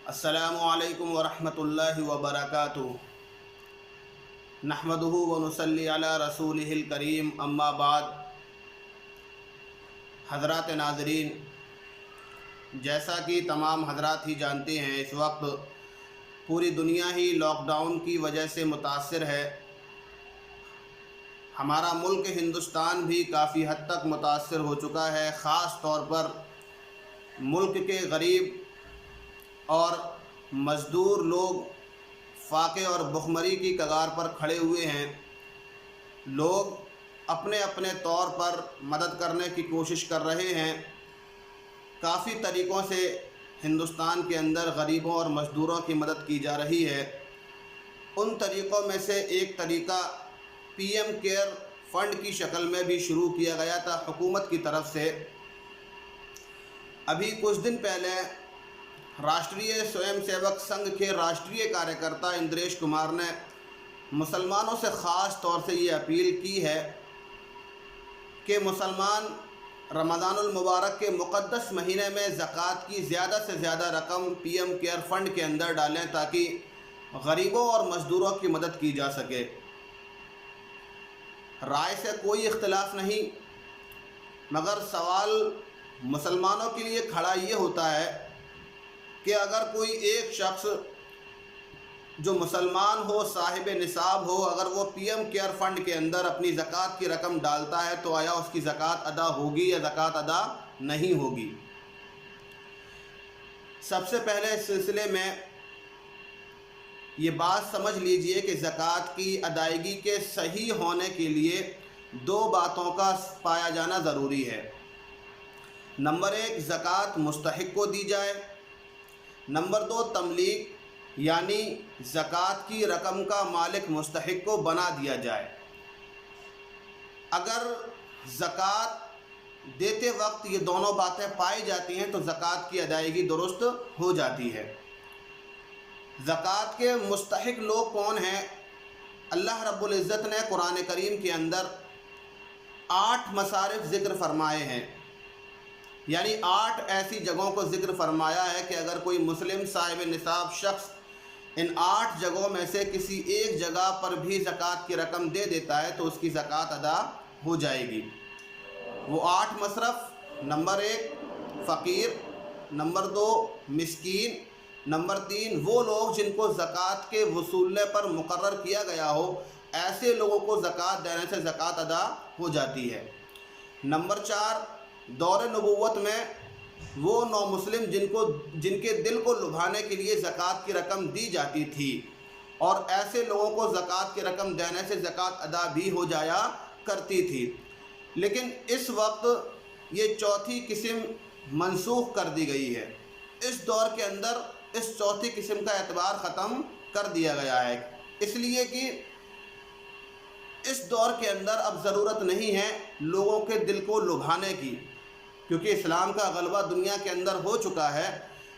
السلام علیکم ورحمۃ اللہ وبرکاتہ۔ نحمدہ ونصلی علی رسولہ الکریم، اما بعد۔ حضرات ناظرین، جیسا کہ تمام حضرات ہی جانتے ہیں، اس وقت پوری دنیا ہی لاک ڈاؤن کی وجہ سے متاثر ہے۔ ہمارا ملک ہندوستان بھی کافی حد تک متاثر ہو چکا ہے۔ خاص طور پر ملک کے غریب اور مزدور لوگ فاقے اور بھوکمری کی کگار پر کھڑے ہوئے ہیں۔ لوگ اپنے اپنے طور پر مدد کرنے کی کوشش کر رہے ہیں۔ کافی طریقوں سے ہندوستان کے اندر غریبوں اور مزدوروں کی مدد کی جا رہی ہے۔ ان طریقوں میں سے ایک طریقہ پی ایم کیئر فنڈ کی شکل میں بھی شروع کیا گیا تھا حکومت کی طرف سے۔ ابھی کچھ دن پہلے راشٹریہ سوئم سیوک سنگھ کے راشٹریہ کاریہ کرتا اندریش کمار نے مسلمانوں سے خاص طور سے یہ اپیل کی ہے کہ مسلمان رمضان المبارک کے مقدس مہینے میں زکوٰۃ کی زیادہ سے زیادہ رقم پی ایم کیئر فنڈ کے اندر ڈالیں تاکہ غریبوں اور مزدوروں کی مدد کی جا سکے۔ رائے سے کوئی اختلاف نہیں، مگر سوال مسلمانوں کے لیے کھڑا یہ ہوتا ہے کہ اگر کوئی ایک شخص جو مسلمان ہو، صاحب نصاب ہو، اگر وہ پی ایم کیئر فنڈ کے اندر اپنی زکوٰۃ کی رقم ڈالتا ہے تو آیا اس کی زکوٰۃ ادا ہوگی یا زکوٰۃ ادا نہیں ہوگی؟ سب سے پہلے اس سلسلے میں یہ بات سمجھ لیجئے کہ زکوٰۃ کی ادائیگی کے صحیح ہونے کے لیے دو باتوں کا پایا جانا ضروری ہے۔ نمبر ایک، زکوٰۃ مستحق کو دی جائے۔ نمبر دو، تملیک یعنی زکوٰۃ کی رقم کا مالک مستحق کو بنا دیا جائے۔ اگر زکوٰۃ دیتے وقت یہ دونوں باتیں پائی جاتی ہیں تو زکوٰۃ کی ادائیگی درست ہو جاتی ہے۔ زکوٰۃ کے مستحق لوگ کون ہیں؟ اللہ رب العزت نے قرآن کریم کے اندر 8 مصارف ذکر فرمائے ہیں، یعنی 8 ایسی جگہوں کو ذکر فرمایا ہے کہ اگر کوئی مسلم صاحب نصاب شخص ان 8 جگہوں میں سے کسی ایک جگہ پر بھی زکوٰۃ کی رقم دے دیتا ہے تو اس کی زکوٰۃ ادا ہو جائے گی۔ وہ 8 مصرف: نمبر 1 فقیر، نمبر 2 مسکین، نمبر 3 وہ لوگ جن کو زکوٰۃ کے وصولنے پر مقرر کیا گیا ہو، ایسے لوگوں کو زکوٰۃ دینے سے زکوٰۃ ادا ہو جاتی ہے۔ نمبر 4 دور نبوت میں وہ نو مسلم جن کے دل کو لبھانے کے لیے زکوٰۃ کی رقم دی جاتی تھی، اور ایسے لوگوں کو زکوٰۃ کی رقم دینے سے زکوٰۃ ادا بھی ہو جایا کرتی تھی۔ لیکن اس وقت یہ چوتھی قسم منسوخ کر دی گئی ہے۔ اس دور کے اندر اس چوتھی قسم کا اعتبار ختم کر دیا گیا ہے، اس لیے کہ اس دور کے اندر اب ضرورت نہیں ہے لوگوں کے دل کو لبھانے کی، کیونکہ اسلام کا غلبہ دنیا کے اندر ہو چکا ہے۔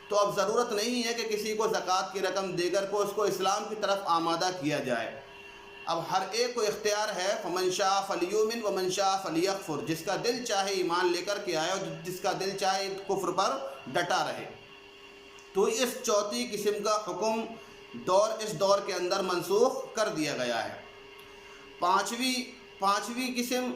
تو اب ضرورت نہیں ہے کہ کسی کو زکوٰۃ کی رقم دے کر اس کو اسلام کی طرف آمادہ کیا جائے۔ اب ہر ایک کو اختیار ہے، فمن شاء فلیؤمن ومن شاء فلیکفر، جس کا دل چاہے ایمان لے کر کے آئے اور جس کا دل چاہے کفر پر ڈٹا رہے۔ تو اس چوتھی قسم کا حکم اس دور کے اندر منسوخ کر دیا گیا ہے۔ پانچویں قسم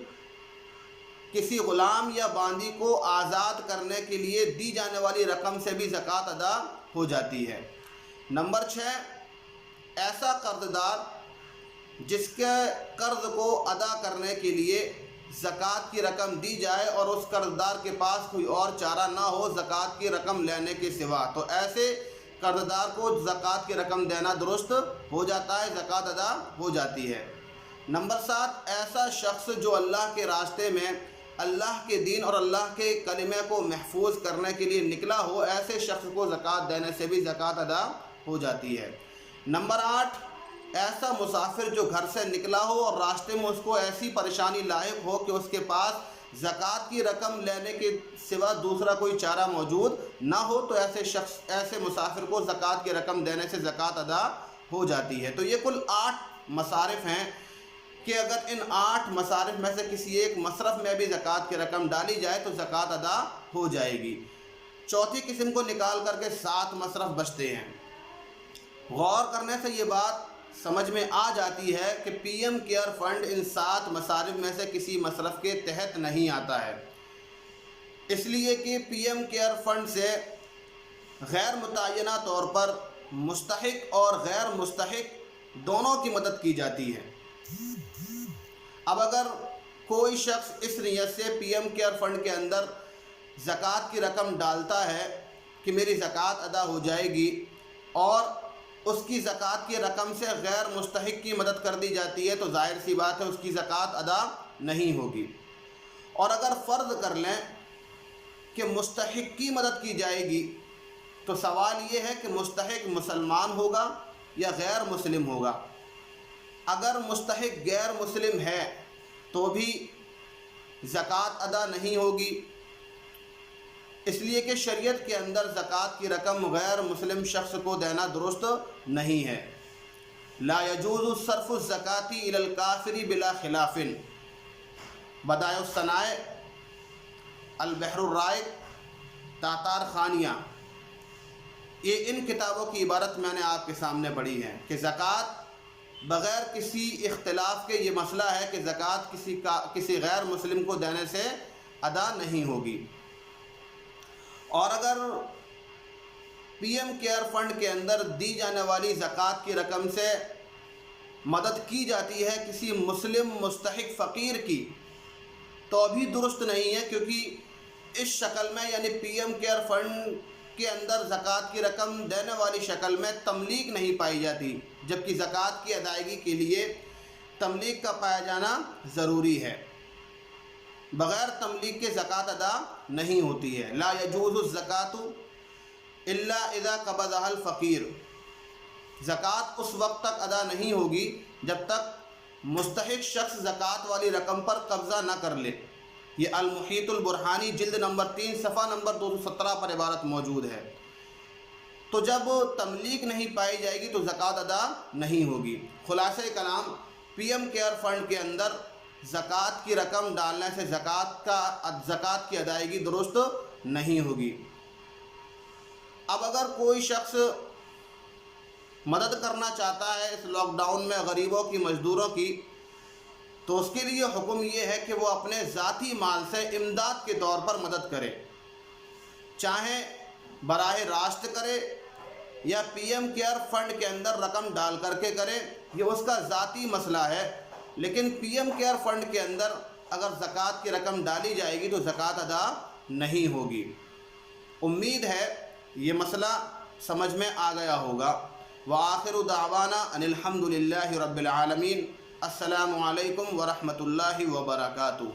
کسی غلام یا باندی کو آزاد کرنے کے لیے دی جانے والی رقم سے بھی زکوٰۃ ادا ہو جاتی ہے۔ نمبر 6 ایسا قرض دار جس کے قرض کو ادا کرنے کے لیے زکوٰۃ کی رقم دی جائے اور اس قرض دار کے پاس کوئی اور چارہ نہ ہو زکوٰۃ کی رقم لینے کے سوا، تو ایسے قرض دار کو زکوٰۃ کی رقم دینا درست ہو جاتا ہے، زکوٰۃ ادا ہو جاتی ہے۔ نمبر 7 ایسا شخص جو اللہ کے راستے میں اللہ کے دین اور اللہ کے کلمے کو محفوظ کرنے کے لیے نکلا ہو، ایسے شخص کو زکوٰۃ دینے سے بھی زکوٰۃ ادا ہو جاتی ہے۔ نمبر 8 ایسا مسافر جو گھر سے نکلا ہو اور راستے میں اس کو ایسی پریشانی لاحق ہو کہ اس کے پاس زکوٰۃ کی رقم لینے کے سوا دوسرا کوئی چارہ موجود نہ ہو، تو ایسے مسافر کو زکوٰۃ کی رقم دینے سے زکوٰۃ ادا ہو جاتی ہے۔ تو یہ کل 8 مصارف ہیں کہ اگر ان 8 مصارف میں سے کسی ایک مصرف میں بھی زکوٰۃ کی رقم ڈالی جائے تو زکوٰۃ ادا ہو جائے گی۔ چوتھی قسم کو نکال کر کے 7 مصرف بچتے ہیں۔ غور کرنے سے یہ بات سمجھ میں آ جاتی ہے کہ پی ایم کیئر فنڈ ان 7 مصارف میں سے کسی مصرف کے تحت نہیں آتا ہے، اس لیے کہ پی ایم کیئر فنڈ سے غیر متعینہ طور پر مستحق اور غیر مستحق دونوں کی مدد کی جاتی ہے۔ اب اگر کوئی شخص اس نیت سے پی ایم کیئر فنڈ کے اندر زکوٰۃ کی رقم ڈالتا ہے کہ میری زکوٰۃ ادا ہو جائے گی، اور اس کی زکوٰۃ کی رقم سے غیر مستحق کی مدد کر دی جاتی ہے، تو ظاہر سی بات ہے اس کی زکوٰۃ ادا نہیں ہوگی۔ اور اگر فرض کر لیں کہ مستحق کی مدد کی جائے گی، تو سوال یہ ہے کہ مستحق مسلمان ہوگا یا غیر مسلم ہوگا۔ اگر مستحق غیر مسلم ہے تو بھی زکوٰۃ ادا نہیں ہوگی، اس لیے کہ شریعت کے اندر زکوٰۃ کی رقم غیر مسلم شخص کو دینا درست نہیں ہے۔ لا يجوز صرف الزکاۃ الی الکافر بلا خلاف، بدائع الصنائع، البحر الرائق، تاتار خانیہ، یہ ان کتابوں کی عبارت میں نے آپ کے سامنے پڑھی ہے کہ زکوٰۃ بغیر کسی اختلاف کے، یہ مسئلہ ہے کہ زکوٰۃ کسی غیر مسلم کو دینے سے ادا نہیں ہوگی۔ اور اگر پی ایم کیئر فنڈ کے اندر دی جانے والی زکوٰۃ کی رقم سے مدد کی جاتی ہے کسی مسلم مستحق فقیر کی، تو بھی درست نہیں ہے، کیونکہ اس شکل میں یعنی پی ایم کیئر فنڈ کے اندر زکوٰۃ کی رقم دینے والی شکل میں تملیک نہیں پائی جاتی، جبکہ زکوٰۃ کی ادائیگی کے لیے تملیک کا پایا جانا ضروری ہے۔ بغیر تملیک کے زکوٰۃ ادا نہیں ہوتی ہے۔ لا یجوز الزکاۃ الا اذا قبضها الفقیر، زکوٰۃ اس وقت تک ادا نہیں ہوگی جب تک مستحق شخص زکوٰۃ والی رقم پر قبضہ نہ کر لے۔ یہ المحیط البرہانی جلد نمبر 3 صفحہ نمبر 217 پر عبارت موجود ہے۔ تو جب تملیک نہیں پائی جائے گی تو زکوٰۃ ادا نہیں ہوگی۔ خلاصہ کلام، پی ایم کیئر فنڈ کے اندر زکوٰۃ کی رقم ڈالنے سے زکوٰۃ کی ادائیگی درست نہیں ہوگی۔ اب اگر کوئی شخص مدد کرنا چاہتا ہے اس لاک ڈاؤن میں غریبوں کی، مزدوروں کی، تو اس کے لیے حکم یہ ہے کہ وہ اپنے ذاتی مال سے امداد کے طور پر مدد کرے، چاہے براہ راست کرے یا پی ایم کیئر فنڈ کے اندر رقم ڈال کر کے کرے، یہ اس کا ذاتی مسئلہ ہے۔ لیکن پی ایم کیئر فنڈ کے اندر اگر زکوٰۃ کی رقم ڈالی جائے گی تو زکوٰۃ ادا نہیں ہوگی۔ امید ہے یہ مسئلہ سمجھ میں آ گیا ہوگا۔ وآخر دعوانا ان الحمد للہ رب العالمین۔ السلام علیکم ورحمۃ اللہ وبرکاتہ۔